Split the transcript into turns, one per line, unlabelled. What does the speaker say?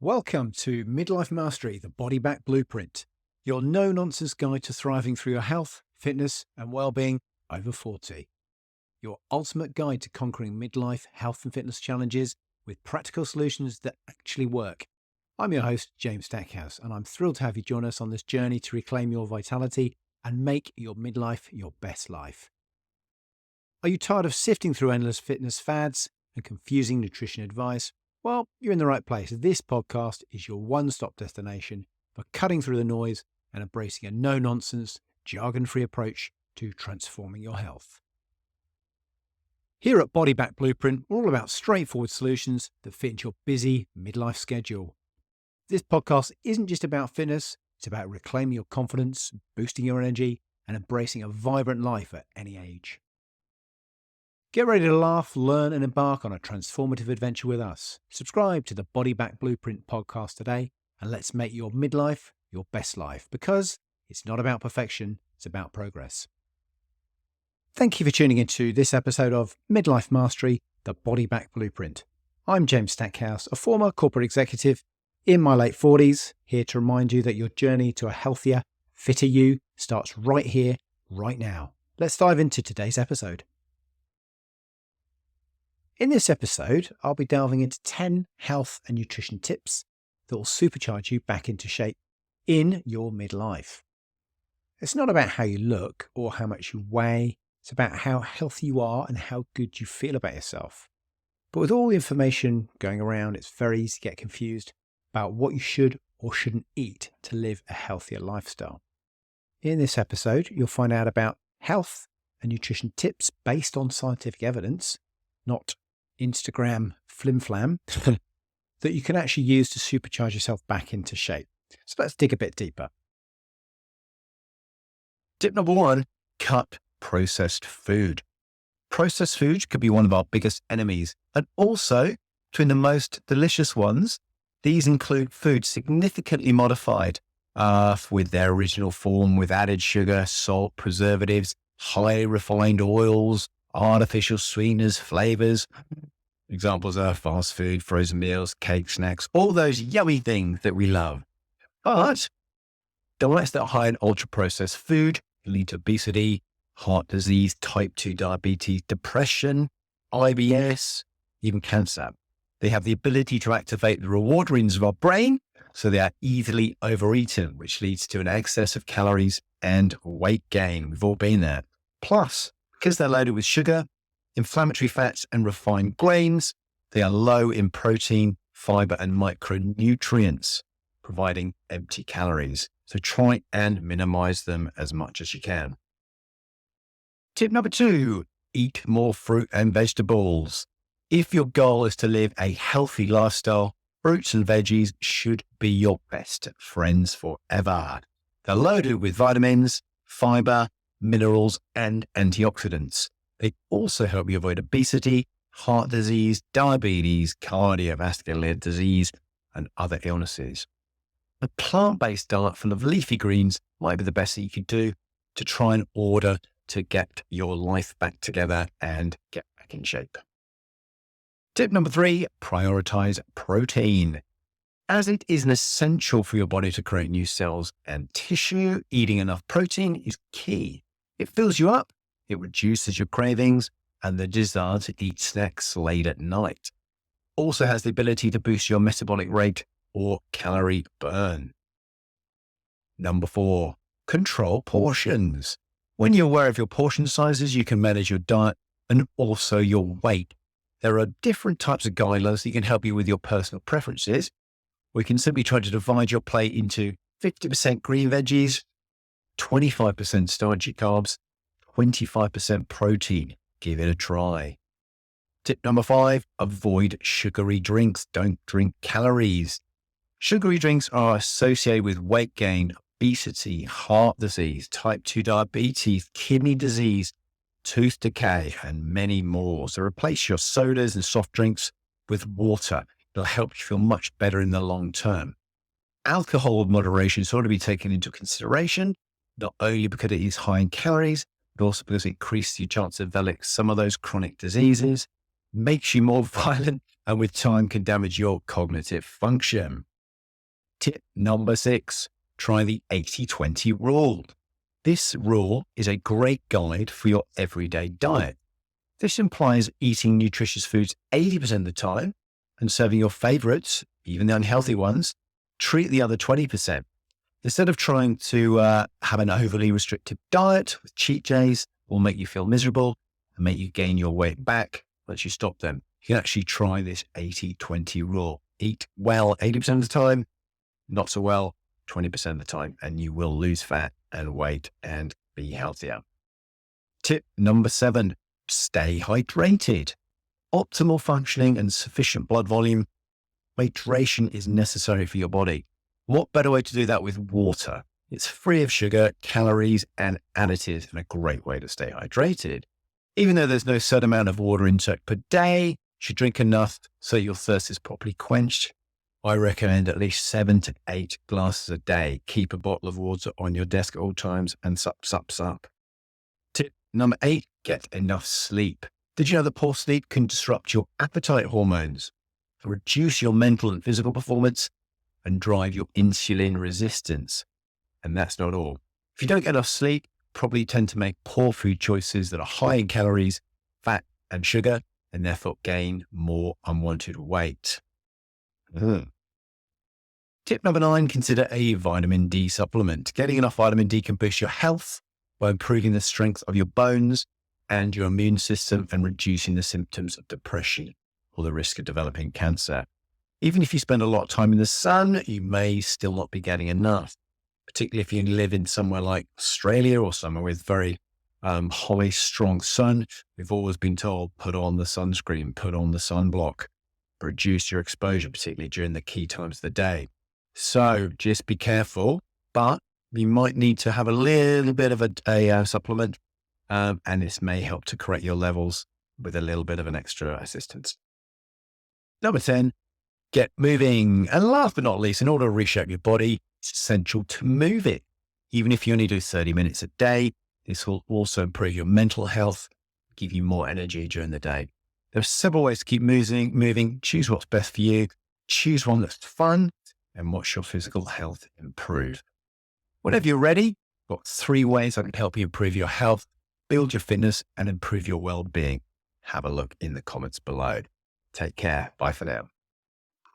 Welcome to Midlife Mastery, the Body Back Blueprint, your no-nonsense guide to thriving through your health, fitness, and well-being over 40. Your ultimate guide to conquering midlife health and fitness challenges with practical solutions that actually work. I'm your host, James Stackhouse, and I'm thrilled to have you join us on this journey to reclaim your vitality and make your midlife your best life. Are you tired of sifting through endless fitness fads and confusing nutrition advice? Well, you're in the right place. This podcast is your one-stop destination for cutting through the noise and embracing a no-nonsense, jargon-free approach to transforming your health. Here at Body Back Blueprint, we're all about straightforward solutions that fit into your busy midlife schedule. This podcast isn't just about fitness, it's about reclaiming your confidence, boosting your energy, and embracing a vibrant life at any age. Get ready to laugh, learn, and embark on a transformative adventure with us. Subscribe to the Body Back Blueprint podcast today, and let's make your midlife your best life, because it's not about perfection, it's about progress. Thank you for tuning into this episode of Midlife Mastery, the Body Back Blueprint. I'm James Stackhouse, a former corporate executive in my late 40s, here to remind you that your journey to a healthier, fitter you starts right here, right now. Let's dive into today's episode. In this episode, I'll be delving into 10 health and nutrition tips that will supercharge you back into shape in your midlife. It's not about how you look or how much you weigh. It's about how healthy you are and how good you feel about yourself. But with all the information going around, it's very easy to get confused about what you should or shouldn't eat to live a healthier lifestyle. In this episode, you'll find out about health and nutrition tips based on scientific evidence, not Instagram flim-flam, that you can actually use to supercharge yourself back into shape. So let's dig a bit deeper.
Tip number 1, cut processed food. Processed food could be one of our biggest enemies, and also between the most delicious ones, these include foods significantly modified with their original form, with added sugar, salt, preservatives, highly refined oils, artificial sweeteners, flavors. Examples are fast food, frozen meals, cake, snacks, all those yummy things that we love. But diets that are high in ultra-processed food lead to obesity, heart disease, type 2 diabetes, depression, IBS, even cancer. They have the ability to activate the reward regions of our brain, so they are easily overeaten, which leads to an excess of calories and weight gain. We've all been there. Plus, because they're loaded with sugar, inflammatory fats, and refined grains, they are low in protein, fiber, and micronutrients, providing empty calories. So try and minimize them as much as you can. Tip number 2, eat more fruit and vegetables. If your goal is to live a healthy lifestyle, fruits and veggies should be your best friends forever. They're loaded with vitamins, fiber, minerals, and antioxidants. They also help you avoid obesity, heart disease, diabetes, cardiovascular disease, and other illnesses. A plant-based diet full of leafy greens might be the best that you could do to try and order to get your life back together and get back in shape. Tip number 3, prioritize protein. As it is an essential for your body to create new cells and tissue, eating enough protein is key. It fills you up, it reduces your cravings and the desire to eat snacks late at night. Also has the ability to boost your metabolic rate or calorie burn. Number 4, control portions. When you're aware of your portion sizes, you can manage your diet and also your weight. There are different types of guidelines that can help you with your personal preferences. We can simply try to divide your plate into 50% green veggies, 25% starchy carbs, 25% protein. Give it a try. Tip number 5, avoid sugary drinks. Don't drink calories. Sugary drinks are associated with weight gain, obesity, heart disease, type 2 diabetes, kidney disease, tooth decay, and many more. So replace your sodas and soft drinks with water. It'll help you feel much better in the long term. Alcohol moderation is ought to be taken into consideration, not only because it is high in calories, but also because it increases your chance of developing some of those chronic diseases, makes you more violent, and with time can damage your cognitive function. Tip number 6, try the 80-20 rule. This rule is a great guide for your everyday diet. This implies eating nutritious foods 80% of the time and serving your favorites, even the unhealthy ones, treat the other 20%. Instead of trying to have an overly restrictive diet with cheat days will make you feel miserable and make you gain your weight back once you stop them, you can actually try this 80-20 rule. Eat well 80% of the time, not so well 20% of the time, and you will lose fat and weight and be healthier. Tip number 7, stay hydrated. Optimal functioning and sufficient blood volume. Hydration is necessary for your body. What better way to do that with water? It's free of sugar, calories, and additives, and a great way to stay hydrated. Even though there's no set amount of water intake per day, you should drink enough so your thirst is properly quenched. I recommend at least 7 to 8 glasses a day. Keep a bottle of water on your desk at all times and sup. Tip number 8, get enough sleep. Did you know that poor sleep can disrupt your appetite hormones, reduce your mental and physical performance, and drive your insulin resistance? And that's not all. If you don't get enough sleep, probably tend to make poor food choices that are high in calories, fat, and sugar, and therefore gain more unwanted weight. Tip number 9, consider a vitamin D supplement. Getting enough vitamin D can boost your health by improving the strength of your bones and your immune system and reducing the symptoms of depression or the risk of developing cancer. Even if you spend a lot of time in the sun, you may still not be getting enough, particularly if you live in somewhere like Australia or somewhere with very high, strong sun. We've always been told, put on the sunscreen, put on the sunblock, reduce your exposure, particularly during the key times of the day. So just be careful, but you might need to have a little bit of a supplement, and this may help to correct your levels with a little bit of an extra assistance. Number 10, get moving. And last but not least, in order to reshape your body, it's essential to move it. Even if you only do 30 minutes a day, this will also improve your mental health, give you more energy during the day. There are several ways to keep moving. Choose what's best for you. Choose one that's fun and watch your physical health improve. Whenever you're ready, I've got 3 ways I can help you improve your health, build your fitness, and improve your well-being. Have a look in the comments below. Take care. Bye for now.